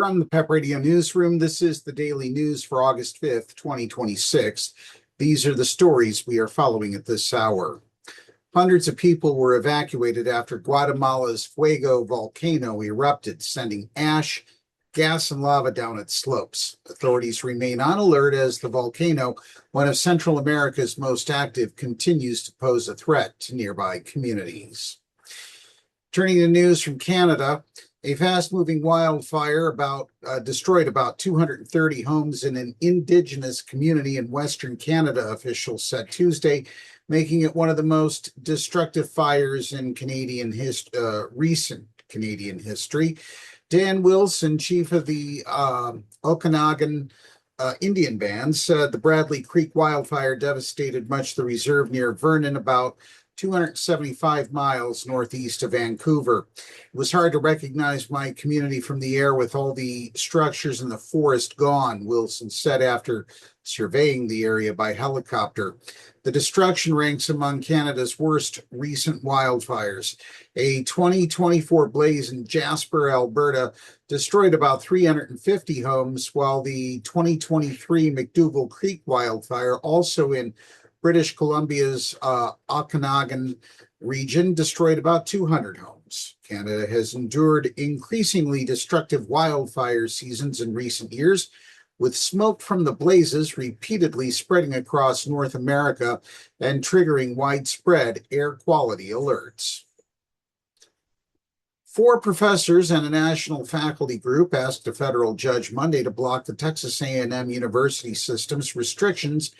From the PEP Radio Newsroom, this is the daily news for August 5th, 2026. These are the stories we are following at this hour. Hundreds of people were evacuated after Guatemala's Fuego volcano erupted, sending ash, gas, and lava down its slopes. Authorities remain on alert as the volcano, one of Central America's most active, continues to pose a threat to nearby communities. Turning to news from Canada, a fast-moving wildfire destroyed about 230 homes in an Indigenous community in Western Canada, officials said Tuesday, making it one of the most destructive fires in recent Canadian history. Dan Wilson, chief of the Okanagan Indian Band, said the Bradley Creek wildfire devastated much of the reserve near Vernon, about 275 miles northeast of Vancouver. It was hard to recognize my community from the air with all the structures in the forest gone, Wilson said after surveying the area by helicopter. The destruction ranks among Canada's worst recent wildfires. A 2024 blaze in Jasper, Alberta, destroyed about 350 homes, while the 2023 McDougall Creek wildfire, also in British Columbia's Okanagan region, destroyed about 200 homes. Canada has endured increasingly destructive wildfire seasons in recent years, with smoke from the blazes repeatedly spreading across North America and triggering widespread air quality alerts. 4 professors and a national faculty group asked a federal judge Monday to block the Texas A&M University system's restrictions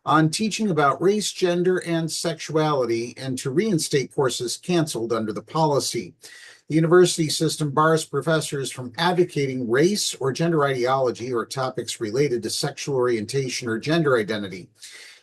on teaching about race, gender, and sexuality, and to reinstate courses canceled under the policy. The university system bars professors from advocating race or gender ideology or topics related to sexual orientation or gender identity.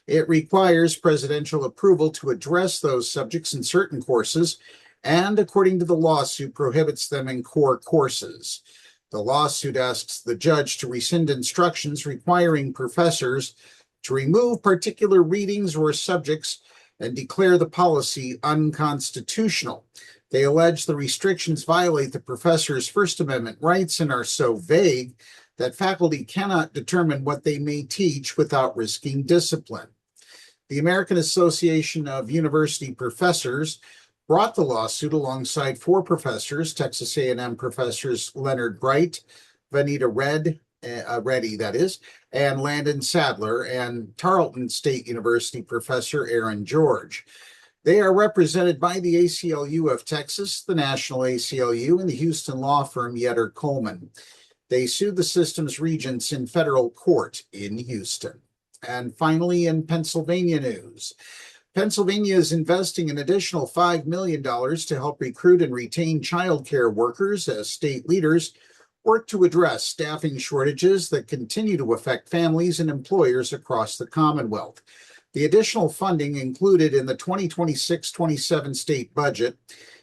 It requires presidential approval to address those subjects in certain courses, and according to the lawsuit, prohibits them in core courses. The lawsuit asks the judge to rescind instructions requiring professors to remove particular readings or subjects and declare the policy unconstitutional. They allege the restrictions violate the professor's First Amendment rights and are so vague that faculty cannot determine what they may teach without risking discipline. The American Association of University Professors brought the lawsuit alongside 4 professors, Texas A&M professors Leonard Bright, Vanita Reddy, and Landon Sadler, and Tarleton State University professor Aaron George. They are represented by the ACLU of Texas, the National ACLU, and the Houston law firm Yetter Coleman. They sued the system's regents in federal court in Houston. And finally, in Pennsylvania news, Pennsylvania is investing an additional $5 million to help recruit and retain childcare workers as state leaders work to address staffing shortages that continue to affect families and employers across the Commonwealth. The additional funding included in the 2026-27 state budget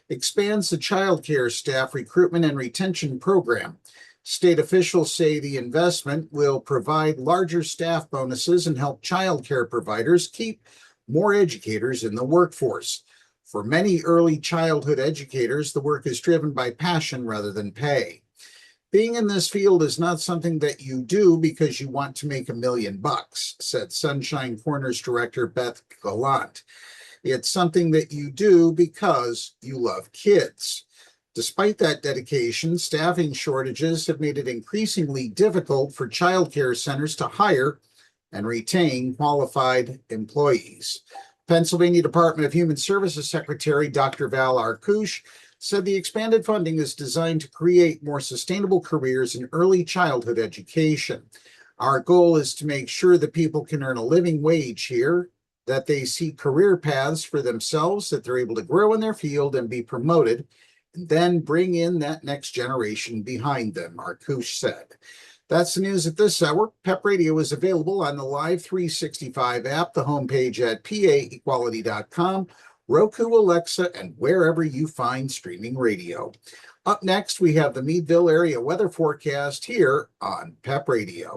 expands the child care staff recruitment and retention program. State officials say the investment will provide larger staff bonuses and help child care providers keep more educators in the workforce. For many early childhood educators, the work is driven by passion rather than pay. Being in this field is not something that you do because you want to make $1 million, said Sunshine Corners director Beth Gallant. It's something that you do because you love kids. Despite that dedication, staffing shortages have made it increasingly difficult for child care centers to hire and retain qualified employees. Pennsylvania Department of Human Services Secretary Dr. Val Arkush said the expanded funding is designed to create more sustainable careers in early childhood education. Our goal is to make sure that people can earn a living wage here, that they see career paths for themselves, that they're able to grow in their field and be promoted, and then bring in that next generation behind them, Arkush said. That's the news at this hour. PEP Radio is available on the Live 365 app, the homepage at paequality.com, Roku, Alexa, and wherever you find streaming radio. Up next, we have the Meadville area weather forecast here on PEP Radio.